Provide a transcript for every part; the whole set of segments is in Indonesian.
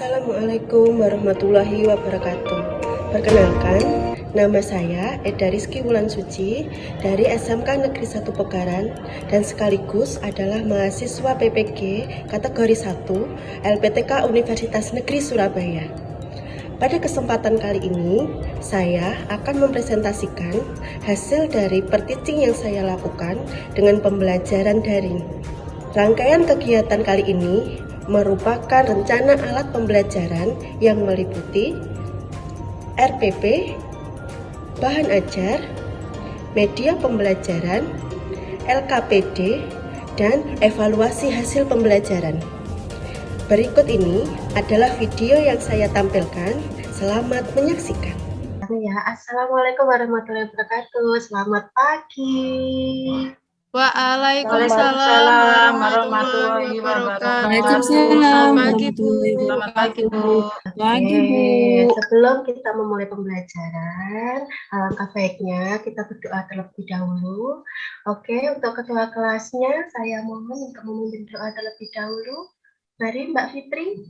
Assalamualaikum warahmatullahi wabarakatuh. Perkenalkan, nama saya Eda Rizky Wulansuci dari SMK Negeri 1 Pegaran dan sekaligus adalah mahasiswa PPG kategori 1 LPTK Universitas Negeri Surabaya. Pada kesempatan kali ini, saya akan mempresentasikan hasil dari per-teaching yang saya lakukan dengan pembelajaran daring. Rangkaian kegiatan kali ini merupakan rencana alat pembelajaran yang meliputi RPP, bahan ajar, media pembelajaran, LKPD, dan evaluasi hasil pembelajaran. Berikut ini adalah video yang saya tampilkan. Selamat menyaksikan. Ya, Assalamualaikum warahmatullahi wabarakatuh. Selamat pagi. Waalaikumsalam warahmatullahi wabarakatuh. Waalaikumsalam Selamat pagi, Bu. Pagi, Bu. Sebelum kita memulai pembelajaran, alangkah baiknya kita berdoa terlebih dahulu. Oke, untuk ketua kelasnya, saya mohon untuk memimpin doa terlebih dahulu. Mari Mbak Fitri,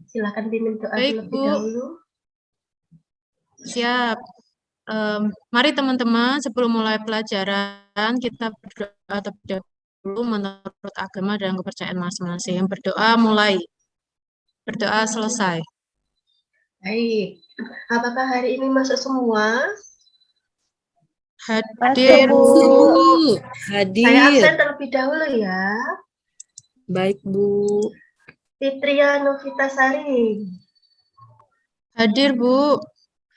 silakan pimpin doa terlebih dahulu. Siap. Mari teman-teman, sebelum mulai pelajaran, kita berdoa terlebih dahulu menurut agama dan kepercayaan masing-masing. Berdoa mulai. Berdoa selesai. Baik. Apakah hari ini masuk semua? Hadir, Bu. Hadir. Saya absen terlebih dahulu ya. Baik, Bu. Fitria Novitasari. Hadir, Bu.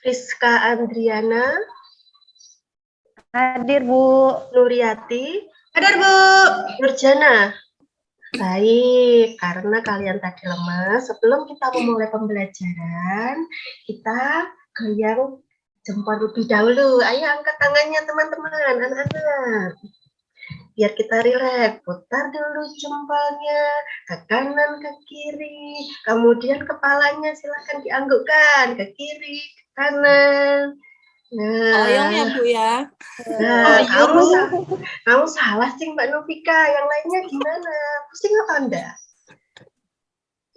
Rizka Andriana. Hadir, Bu. Nuriati. Hadir, Bu. Nurjana. Baik, karena kalian tadi lemas, sebelum kita memulai pembelajaran, kita goyang jempol lebih dahulu. Ayo angkat tangannya teman-teman, anak-anak. Biar kita rileks, putar dulu jempolnya ke kanan, ke kiri. Kemudian kepalanya silakan dianggukkan ke kiri, ke kanan. Nah, Oyong ya, Bu ya. nah kamu salah sih Mbak Novika. Yang lainnya gimana? Pusing apa Anda?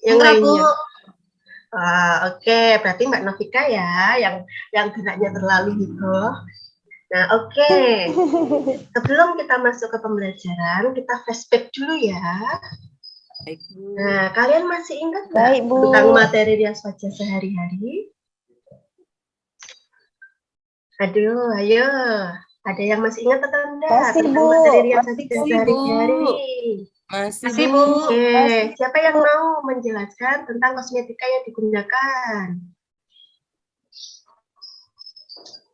Yang lainnya. Oke, berarti Mbak Novika ya yang geraknya terlalu gitu. Nah, oke. Sebelum kita masuk ke pembelajaran, kita flashback dulu ya. Baik, Bu. Nah, kalian masih ingat nggak Baik, Bu. tentang materi rias wajah sehari-hari? Aduh, ayo. Ada yang masih ingat atau enggak Masih, tentang Bu. materi rias Masih, wajah Bu. sehari-hari? Masih, Bu. Oke, siapa yang Bu. mau menjelaskan tentang kosmetika yang digunakan?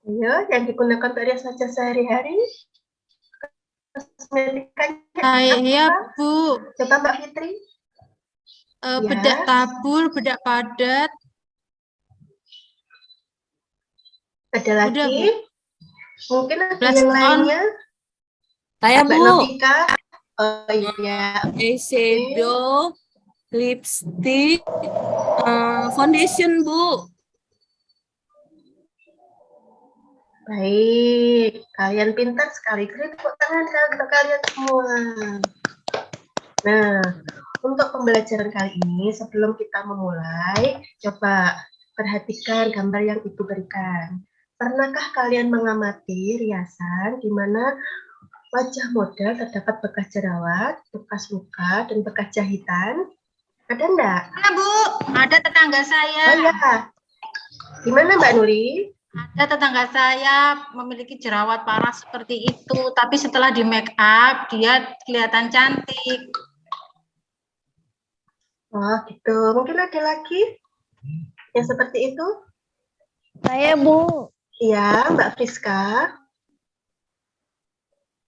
Ayo, yang digunakan untuk rias wajah sehari-hari? Kosmetikanya Saya, apa? Bu. Coba Mbak Fitri. Bedak tabur, bedak padat. Ada lagi? Udah, Bu. Mungkin ada Blush yang on. lainnya? Saya, Mbak Bu. Novika? Oh iya. Eyeshadow, lipstick, foundation, Bu. Baik, kalian pintar sekali. Beri tepuk tangan untuk kalian semua. Nah, untuk pembelajaran kali ini, sebelum kita memulai, coba perhatikan gambar yang Ibu berikan. Pernahkah kalian mengamati riasan di mana wajah model terdapat bekas jerawat, bekas luka, dan bekas jahitan? Ada enggak? Ada, Bu. Ada tetangga saya. Oh iya. Gimana Mbak Nuri? Ada tetangga saya memiliki jerawat parah seperti itu, tapi setelah di make up dia kelihatan cantik. Oh gitu. Mungkin ada lagi yang seperti itu? Saya, Bu. Iya, Mbak Friska.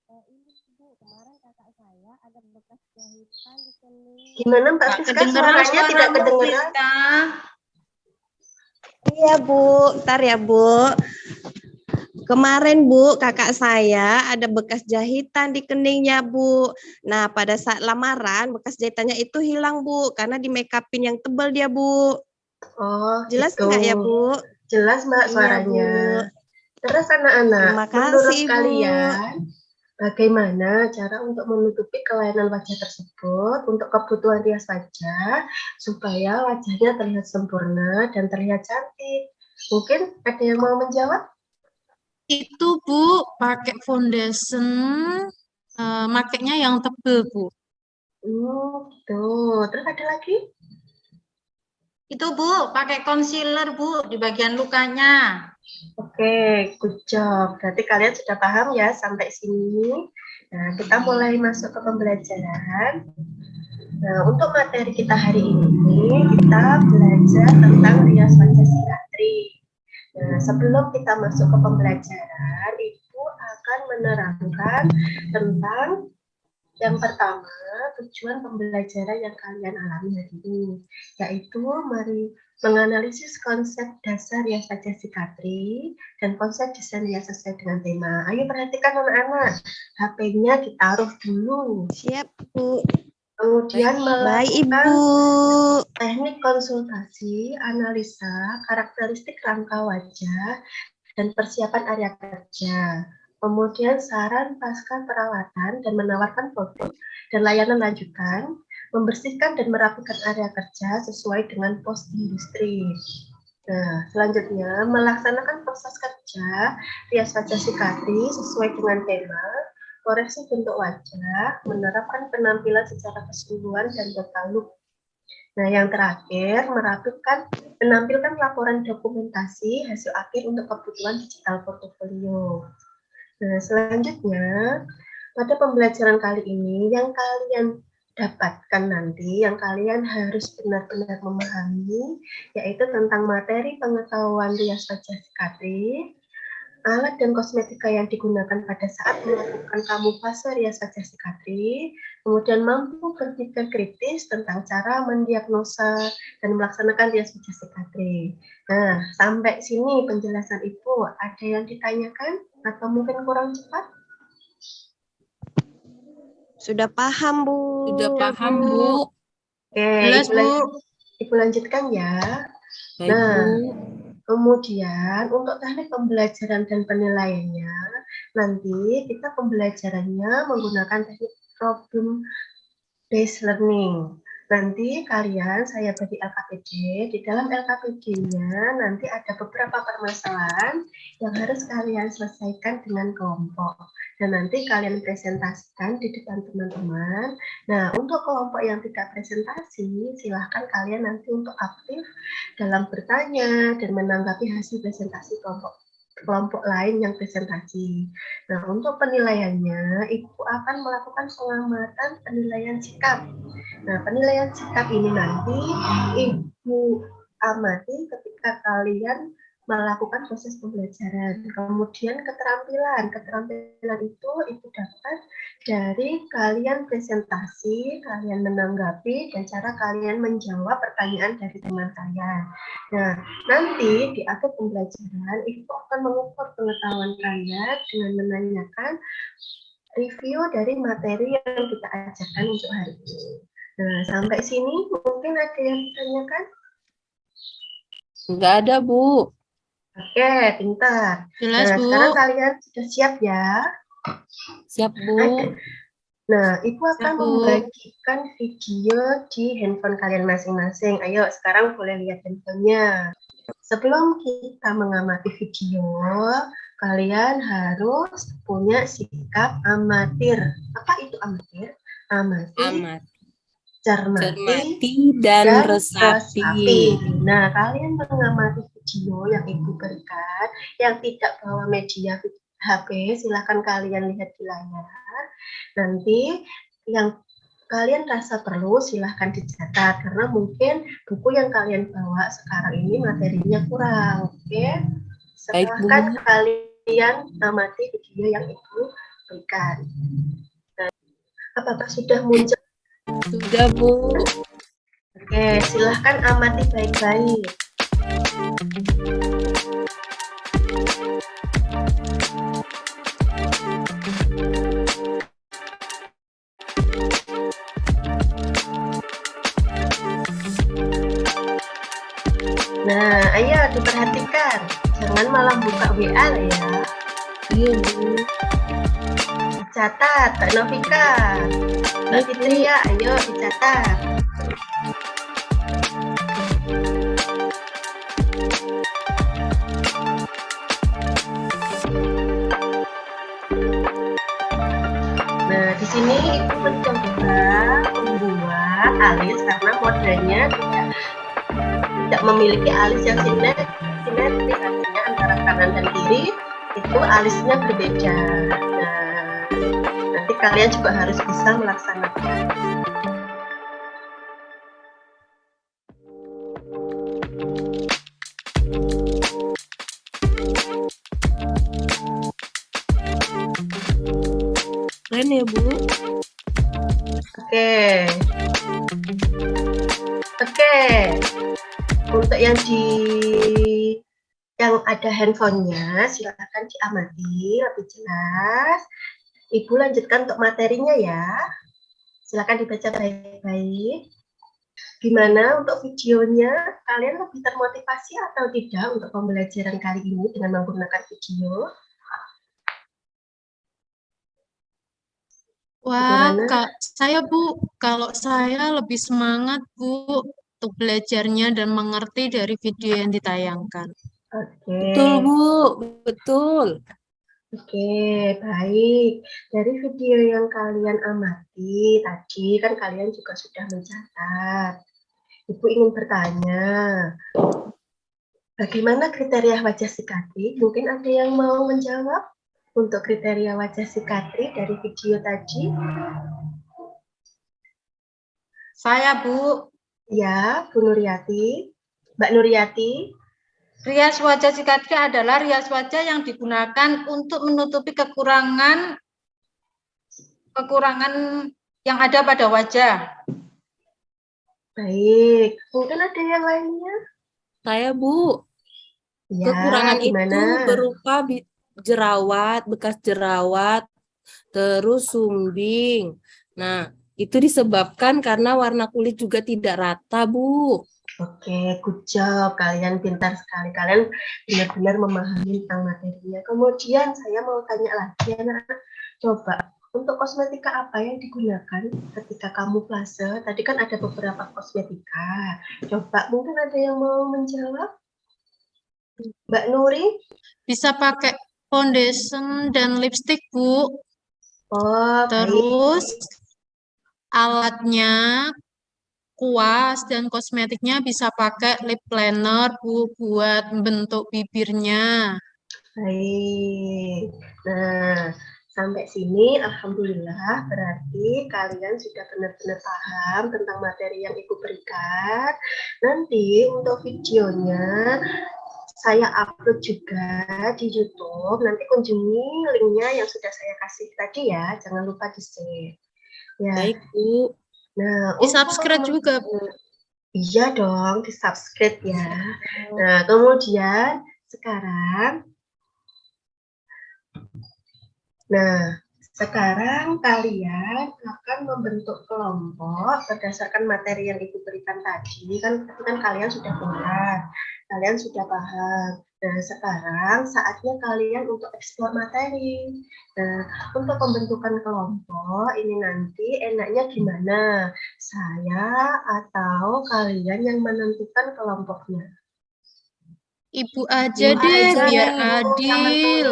Kemarin kakak saya ada bekas jahitan di kening. Gimana Mbak Friska? Suaranya tidak kedengeran. Iya, Bu. Ntar ya, Bu. Kemarin, Bu, kakak saya ada bekas jahitan di keningnya, Bu. Nah, pada saat lamaran, bekas jahitannya itu hilang, Bu. Karena di make upin yang tebal dia, Bu. Oh, Jelas gitu. nggak ya, Bu? Jelas Mbak Iya, suaranya. Bu. Terus anak-anak, Terima menurut kasih, Bu. kalian bagaimana cara untuk menutupi kelainan wajah tersebut untuk kebutuhan rias wajah supaya wajahnya terlihat sempurna dan terlihat cantik. Mungkin ada yang mau menjawab? Itu Bu, pakai foundation, makainya yang tebel Bu. Gitu. Terus ada lagi? Itu Bu, pakai concealer Bu di bagian lukanya. Oke, good job. Berarti kalian sudah paham ya sampai sini. Nah, kita mulai masuk ke pembelajaran. Nah, untuk materi kita hari ini, kita belajar tentang rias wajah psikiatri. Nah, sebelum kita masuk ke pembelajaran, Ibu akan menerangkan tentang yang pertama, tujuan pembelajaran yang kalian alami hari ini, yaitu mari menganalisis konsep dasar rias wajah psikiatri dan konsep desain rias sesuai dengan tema. Ayo perhatikan anak-anak, HP-nya ditaruh dulu. Siap, Bu. Kemudian Baik, melakukan Ibu. teknik konsultasi, analisa, karakteristik rangka wajah, dan persiapan area kerja. Kemudian saran pasca perawatan dan menawarkan produk dan layanan lanjutan, membersihkan dan merapikan area kerja sesuai dengan pos industri. Nah, selanjutnya melaksanakan proses kerja rias wajah psikiatri sesuai dengan tema, koreksi bentuk wajah, menerapkan penampilan secara keseluruhan dan total look. Nah, yang terakhir, menampilkan laporan dokumentasi hasil akhir untuk kebutuhan digital portofolio. Nah, selanjutnya, pada pembelajaran kali ini, yang kalian dapatkan nanti, yang kalian harus benar-benar memahami, yaitu tentang materi pengetahuan rias wajah psikiatri, alat dan kosmetika yang digunakan pada saat melakukan kamuflase rias wajah psikiatri, kemudian mampu berpikir kritis tentang cara mendiagnosa dan melaksanakan rias wajah psikiatri. Nah, sampai sini penjelasan Ibu, ada yang ditanyakan atau mungkin kurang cepat? Sudah paham, Bu. Sudah paham, Bu. Oke, Jelas, Bu. Ibu lanjutkan ya. Baik, Nah, Bu. kemudian untuk teknik pembelajaran dan penilaiannya, nanti kita pembelajarannya menggunakan teknik problem based learning. Nanti kalian, saya bagi LKPD, di dalam LKPD-nya nanti ada beberapa permasalahan yang harus kalian selesaikan dengan kelompok. Dan nanti kalian presentasikan di depan teman-teman. Nah, untuk kelompok yang tidak presentasi, silahkan kalian nanti untuk aktif dalam bertanya dan menanggapi hasil presentasi kelompok lain yang presentasi. Nah, untuk penilaiannya, Ibu akan melakukan pengamatan penilaian sikap. Nah, penilaian sikap ini nanti Ibu amati ketika kalian melakukan proses pembelajaran. Kemudian keterampilan itu Ibu dapat dari kalian presentasi, kalian menanggapi, dan cara kalian menjawab pertanyaan dari teman kalian. Nah, nanti di akhir pembelajaran, Ibu akan mengukur pengetahuan kalian dengan menanyakan review dari materi yang kita ajarkan untuk hari ini. Nah, sampai sini mungkin ada yang ditanyakan? Enggak ada, Bu. Oke, pintar. Jelas, Nah, Bu. sekarang kalian sudah siap ya? Siap, Bu. Nah, Ibu akan Siap, Bu. membagikan video di handphone kalian masing-masing. Ayo, sekarang boleh lihat handphonenya. Sebelum kita mengamati video, kalian harus punya sikap amatir. Apa itu amatir? Amati, Amat. cermati, Cermati dan resapi. Nah, kalian mengamati video yang Ibu berikan, yang tidak bawa media HP, silahkan kalian lihat di layar. Nanti yang kalian rasa perlu silahkan dicatat, karena mungkin buku yang kalian bawa sekarang ini materinya kurang. Oke? Baik, Bu. Silahkan kalian amati video yang Ibu berikan. Nah, apakah sudah muncul? Sudah, Bu. Oke, silahkan amati baik-baik. Nah, ayo diperhatikan. Jangan malah buka WA ya. Iya, Bu. Baca Dicatat, Mbak Novika. Mbak Fitria, ayo dicatat. Nah, di sini Ibu mencoba membuat alis karena modelnya tidak memiliki alis yang simetris, artinya antara kanan dan kiri itu alisnya berbeda. Nah, nanti kalian juga harus bisa melaksanakan. Keren ya, Bu. Oke. Untuk yang ada handphonenya, silakan diamati lebih jelas. Ibu lanjutkan untuk materinya ya. Silakan dibaca baik-baik. Gimana untuk videonya? Kalian lebih termotivasi atau tidak untuk pembelajaran kali ini dengan menggunakan video? Wah, Bagaimana? kalau saya lebih semangat, Bu, untuk belajarnya dan mengerti dari video yang ditayangkan. Oke. Betul, Bu. Betul. Oke, baik. Dari video yang kalian amati tadi, kan kalian juga sudah mencatat. Ibu ingin bertanya, bagaimana kriteria wajah si Katri? Mungkin ada yang mau menjawab untuk kriteria wajah si Katri dari video tadi? Saya, Bu. Ya, Bu Nuryati. Mbak Nuryati. Rias wajah si Katri adalah rias wajah yang digunakan untuk menutupi kekurangan yang ada pada wajah. Baik. Mungkin ada yang lainnya? Saya, Bu. Ya, Kekurangan gimana? itu berupa jerawat, bekas jerawat, terus sumbing. Nah, itu disebabkan karena warna kulit juga tidak rata, Bu. Oke, good job. Kalian pintar sekali. Kalian benar-benar memahami tentang materinya. Kemudian saya mau tanya lagi, anak. Coba, untuk kosmetika apa yang digunakan ketika kamuflase? Tadi kan ada beberapa kosmetika. Coba, mungkin ada yang mau menjawab? Mbak Nuri? Bisa pakai foundation dan lipstick, Bu. Oh, Terus baik. alatnya, kuas dan kosmetiknya bisa pakai lip liner, Bu, buat bentuk bibirnya. Baik. Nah, sampai sini alhamdulillah berarti kalian sudah benar-benar paham tentang materi yang Ibu berikan. Nanti untuk videonya saya upload juga di YouTube. Nanti kunjungi linknya yang sudah saya kasih tadi ya. Jangan lupa di-share. Ya. Baik, Bu. Nah, Di-subscribe juga, Bu. Iya dong, di-subscribe ya. Nah, kemudian sekarang kalian akan membentuk kelompok berdasarkan materi yang Ibu berikan tadi. Kan kalian sudah pintar, kalian sudah paham. Nah, sekarang saatnya kalian untuk eksplor materi. Nah, untuk pembentukan kelompok ini nanti enaknya gimana? Saya atau kalian yang menentukan kelompoknya? Ibu aja Ibu deh, aja biar deh. adil.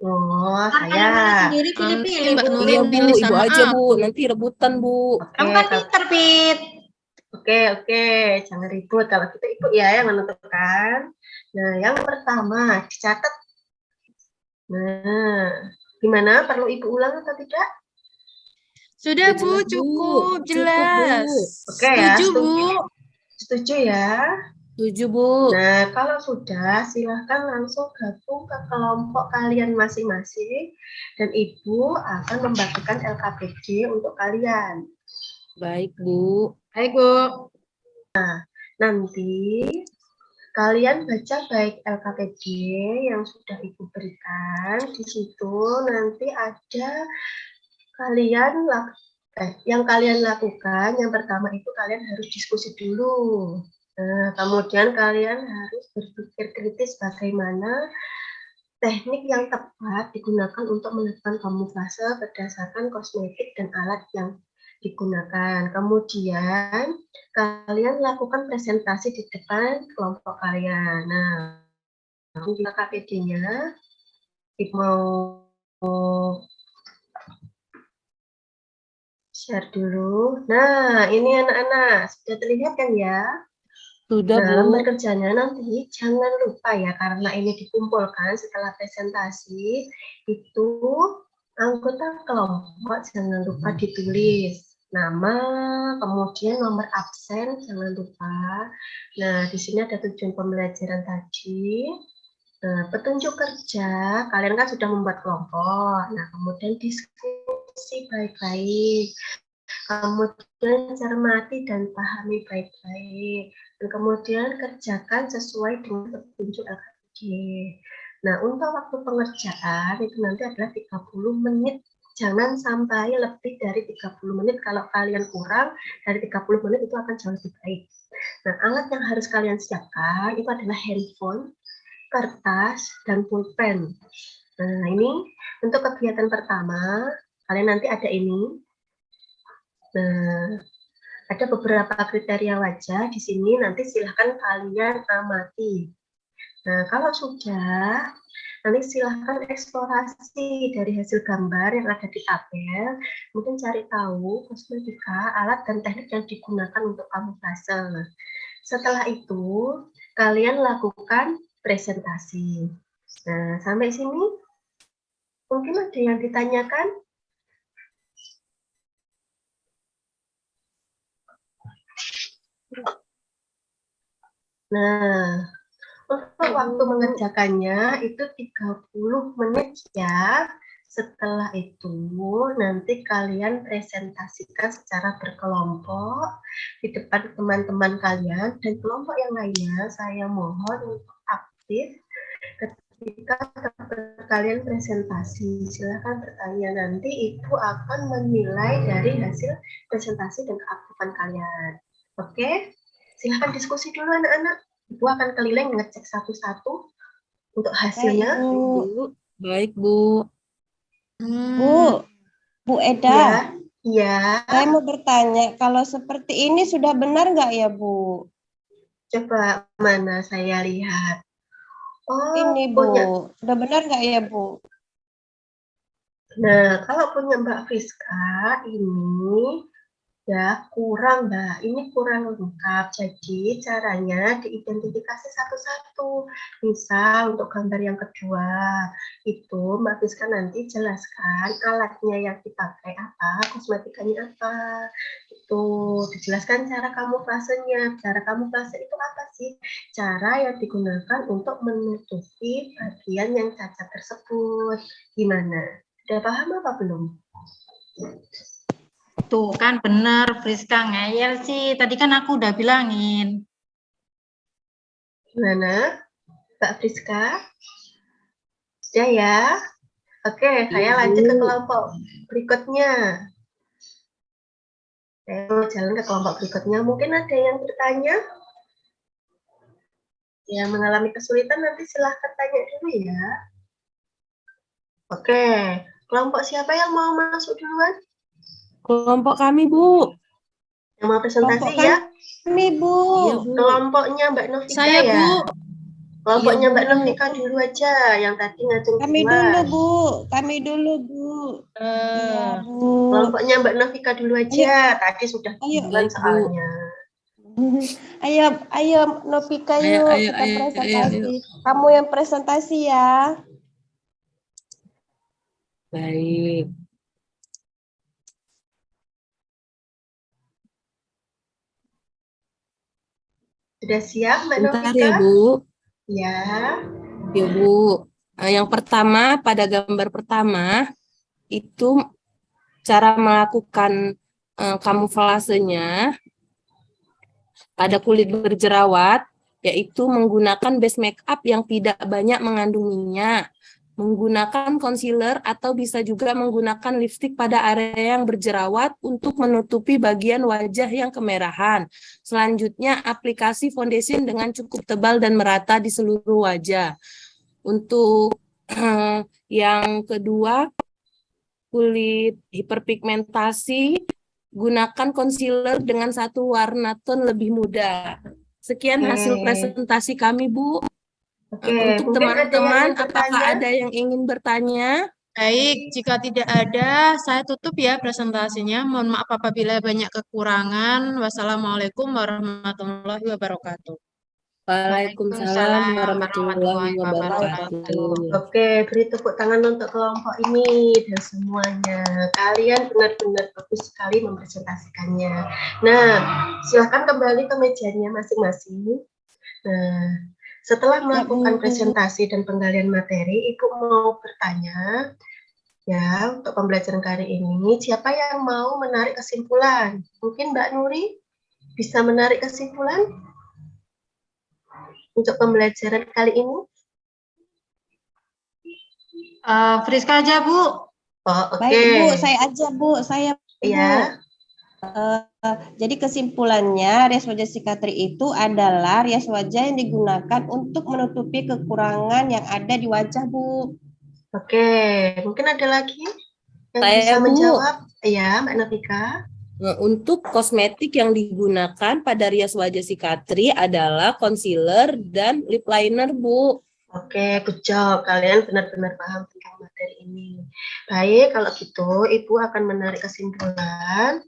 Oh, Kan saya. sendiri Nanti pilih-pilih, Mbak Bu. Nuri Iya, Bu. pilih Ibu sama aja, Bu. aku. Nanti rebutan, Bu. Kamu kan pinter, Pit. Oke, jangan ribut. Kalau kita Ibu ya yang menentukan. Nah, yang pertama dicatat. Nah, gimana? Perlu Ibu ulang atau tidak? Sudah, Udah Bu, jelas, Bu. cukup Cukup, jelas. Bu. Oke ya, Setuju, Bu. Setuju ya? Setuju, Bu. Nah, kalau sudah, silahkan langsung gabung ke kelompok kalian masing-masing dan Ibu akan membagikan LKPD untuk kalian. Baik, Bu. Baik, Bu. Nanti kalian baca baik LKPD yang sudah Ibu berikan. Di situ nanti ada yang kalian lakukan. Yang pertama itu kalian harus diskusi dulu. Nah, kemudian kalian harus berpikir kritis bagaimana teknik yang tepat digunakan untuk melakukan kamuflase berdasarkan kosmetik dan alat yang digunakan. Kemudian kalian lakukan presentasi di depan kelompok kalian. Nah, kita KPD-nya, Ibu mau share dulu. Nah, ini anak-anak sudah terlihat kan ya? Sudah, Nah, Bu. lembar kerjanya nanti jangan lupa ya, karena ini dikumpulkan setelah presentasi, itu anggota kelompok jangan lupa ditulis nama, kemudian nomor absen jangan lupa. Nah, di sini ada tujuan pembelajaran tadi. Nah, petunjuk kerja, kalian kan sudah membuat kelompok. Nah, kemudian diskusi baik-baik. Kemudian cermati dan pahami baik-baik. Dan kemudian kerjakan sesuai dengan petunjuk LKG. Nah, untuk waktu pengerjaan itu nanti adalah 30 menit. Jangan sampai lebih dari 30 menit. Kalau kalian kurang dari 30 menit itu akan jauh lebih baik. Nah, alat yang harus kalian siapkan itu adalah handphone, kertas, dan pulpen. Nah, ini untuk kegiatan pertama, kalian nanti ada ini. Nah, ada beberapa kriteria wajah di sini, nanti silahkan kalian amati. Nah, kalau sudah, nanti silahkan eksplorasi dari hasil gambar yang ada di tabel, mungkin cari tahu kosmetika, alat, dan teknik yang digunakan untuk kamuflase. Setelah itu, kalian lakukan presentasi. Nah, sampai sini, mungkin ada yang ditanyakan? Nah, untuk waktu mengerjakannya itu 30 menit ya. Setelah itu nanti kalian presentasikan secara berkelompok di depan teman-teman kalian dan kelompok yang lainnya. Saya mohon untuk aktif ketika kalian presentasi. Silahkan bertanya, nanti ibu akan menilai dari hasil presentasi dan keaktifan kalian. Oke? Silahkan diskusi dulu anak-anak. Ibu akan keliling ngecek satu-satu untuk hasilnya. Bu. Baik, Bu. Bu Eda, Ya, saya mau bertanya, kalau seperti ini sudah benar nggak ya, Bu? coba mana saya lihat. Oh, Ini, punya. Bu. Sudah benar nggak ya, Bu? Nah, kalau punya Mbak Friska ini ya kurang, Mbak. Ini kurang lengkap. Jadi caranya diidentifikasi satu-satu. Misal untuk gambar yang kedua, itu Mbak Friska nanti jelaskan alatnya yang dipakai apa, kosmetikanya apa. Itu dijelaskan cara kamuflasenya. Cara kamuflase itu apa sih? Cara yang digunakan untuk menutupi bagian yang cacat tersebut. Gimana? Udah paham apa belum? Tuh kan benar, Friska ngeyel sih. Tadi kan aku udah bilangin. Gimana, Mbak Friska? Sudah ya? Oke, saya lanjut ke kelompok berikutnya. Saya mau jalan ke kelompok berikutnya. Mungkin ada yang bertanya? Yang mengalami kesulitan nanti silahkan tanya dulu ya. Oke, kelompok siapa yang mau masuk duluan? Kelompok kami, Bu. Yang mau presentasi Kelompok ya? kami, Bu. Iya, Bu. Kelompoknya Mbak Novika Saya, ya? Bu. Kelompoknya Iya, Mbak Bu. Novika dulu aja, yang tadi ngacung Kami duluan. dulu, Bu. Kami dulu, Bu. Iya, Bu. Kelompoknya Mbak Novika dulu aja, tadi sudah Ayo. duluan Baik, Bu. soalnya. Ayo, Novika, Ayo, yuk ayo, kita ayo, presentasi. ayo. Kamu yang presentasi ya. Baik. Sudah siap Mbak Bentar Novika? ya, Bu. Ya. Ya, Bu. Yang pertama, pada gambar pertama, itu cara melakukan kamuflasenya pada kulit berjerawat, yaitu menggunakan base makeup yang tidak banyak mengandung minyak, menggunakan concealer atau bisa juga menggunakan lipstik pada area yang berjerawat untuk menutupi bagian wajah yang kemerahan. Selanjutnya, aplikasi foundation dengan cukup tebal dan merata di seluruh wajah. Untuk Yang kedua, kulit hiperpigmentasi, gunakan concealer dengan satu warna tone lebih muda. Sekian hasil Oke. presentasi kami, Bu. Oke, Untuk mungkin ada yang teman-teman, ingin apakah bertanya? ada yang ingin bertanya? Baik, jika tidak ada, saya tutup ya presentasinya. Mohon maaf apabila banyak kekurangan. Wassalamualaikum warahmatullahi wabarakatuh. Waalaikumsalam warahmatullahi wabarakatuh. Oke, beri tepuk tangan untuk kelompok ini dan semuanya. Kalian benar-benar bagus sekali mempresentasikannya. Nah, silahkan kembali ke mejanya masing-masing. Nah, setelah melakukan presentasi dan penggalian materi, Ibu mau bertanya, ya, untuk pembelajaran kali ini, siapa yang mau menarik kesimpulan? Mungkin Mbak Nuri bisa menarik kesimpulan untuk pembelajaran kali ini? Friska aja, Bu. Oh, oke. Baik Bu, saya aja Bu, saya Bu. Iya. Jadi kesimpulannya rias wajah psikiatri itu adalah rias wajah yang digunakan untuk menutupi kekurangan yang ada di wajah, Bu. Oke, mungkin ada lagi yang Saya, bisa Bu. menjawab? Iya, Mbak Nafika. Untuk kosmetik yang digunakan pada rias wajah psikiatri adalah concealer dan lip liner, Bu. Oke, good job. Kalian benar-benar paham tentang materi ini. Baik, kalau gitu Ibu akan menarik kesimpulan.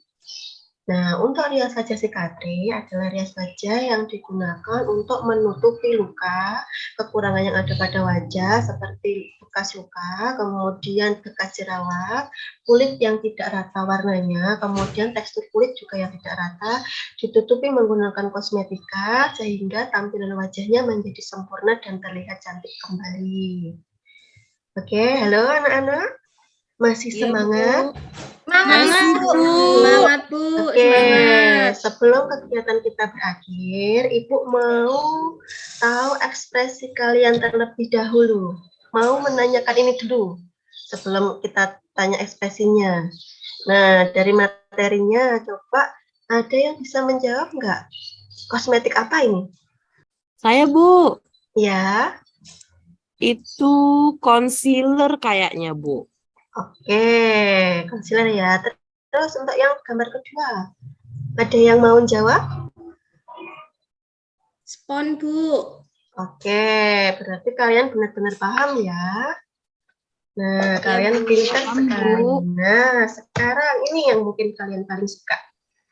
Nah, untuk rias wajah psikiatri adalah rias wajah yang digunakan untuk menutupi luka, kekurangan yang ada pada wajah seperti bekas luka, kemudian bekas jerawat, kulit yang tidak rata warnanya, kemudian tekstur kulit juga yang tidak rata, ditutupi menggunakan kosmetika sehingga tampilan wajahnya menjadi sempurna dan terlihat cantik kembali. Oke, halo anak-anak. Masih Iya, semangat? Bu. Semangat, Bu. Semangat, Bu. Oke, Semangat. sebelum kegiatan kita berakhir, Ibu mau tahu ekspresi kalian terlebih dahulu. Mau menanyakan ini dulu, sebelum kita tanya ekspresinya. Nah, dari materinya, coba ada yang bisa menjawab nggak? Kosmetik apa ini? Saya, Bu. Ya, Itu concealer kayaknya, Bu. oke, concealer ya. Terus untuk yang gambar kedua, ada yang mau jawab? Spon, Bu. Oke, berarti kalian benar-benar paham ya. Nah, kalian pintar sekali. Nah, sekarang ini yang mungkin kalian paling suka.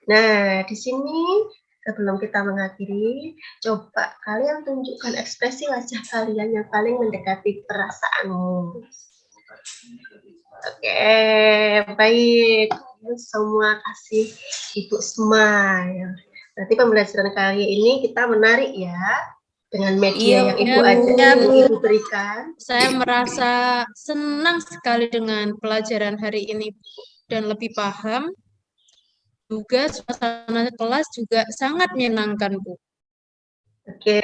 Nah, di sini sebelum kita mengakhiri, coba kalian tunjukkan ekspresi wajah kalian yang paling mendekati perasaanmu. Oke, baik. Kalian semua kasih Ibu smile. Berarti pembelajaran kali ini kita menarik ya. Dengan media yang Ibu Ibu berikan. Saya merasa senang sekali dengan pelajaran hari ini dan lebih paham. Juga suasana kelas juga sangat menyenangkan, Bu. Oke,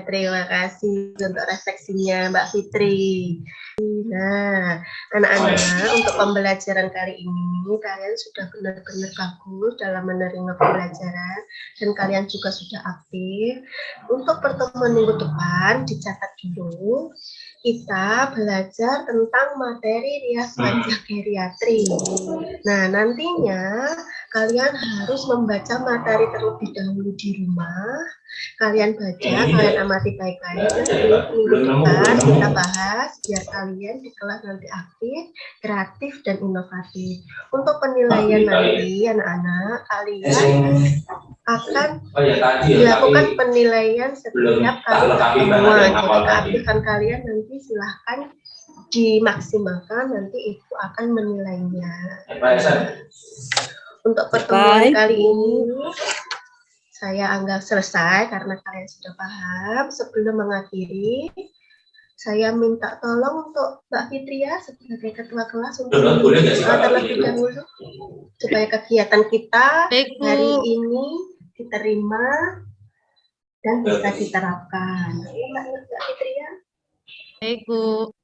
terima kasih untuk refleksinya Mbak Fitri. Nah, anak-anak, untuk pembelajaran kali ini kalian sudah benar-benar bagus dalam menerima pembelajaran dan kalian juga sudah aktif. Untuk pertemuan minggu depan dicatat dulu, kita belajar tentang materi rias wajah geriatri. Nah, nantinya kalian harus membaca materi terlebih dahulu di rumah. Kalian baca, kalian amati baik-baik. Nanti minggu depan kita bahas biar kalian di kelas nanti aktif, kreatif, dan inovatif. Untuk penilaian nanti anak-anak, kalian akan dilakukan penilaian setiap kali pertemuan. Jadi keaktifan kalian nanti silahkan dimaksimalkan, nanti Ibu akan menilainya. Untuk pertemuan kali ini saya anggap selesai karena kalian sudah paham. Sebelum mengakhiri, saya minta tolong untuk Mbak Fitria sebagai ketua kelas untuk terlebih dahulu supaya kegiatan kita hari ini diterima dan bisa diterapkan. Mbak Fitria. Baik, Bu.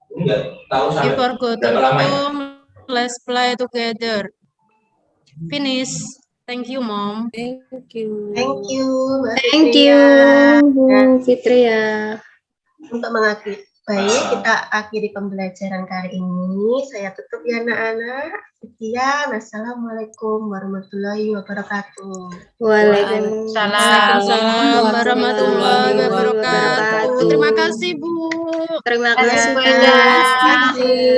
Before go to room, let's play together. Finish. Thank you, Mom. Thank you. Thank you, Mbak Thank you, Fitria. Bu Fitria. Untuk mengakhiri Baik, kita akhiri pembelajaran kali ini. Saya tutup ya anak-anak. Sekian. Assalamualaikum warahmatullahi wabarakatuh. Waalaikumsalam warahmatullahi wabarakatuh. wabarakatuh. Terima kasih, Bu. Terima Terima kasih. kasih. Kak.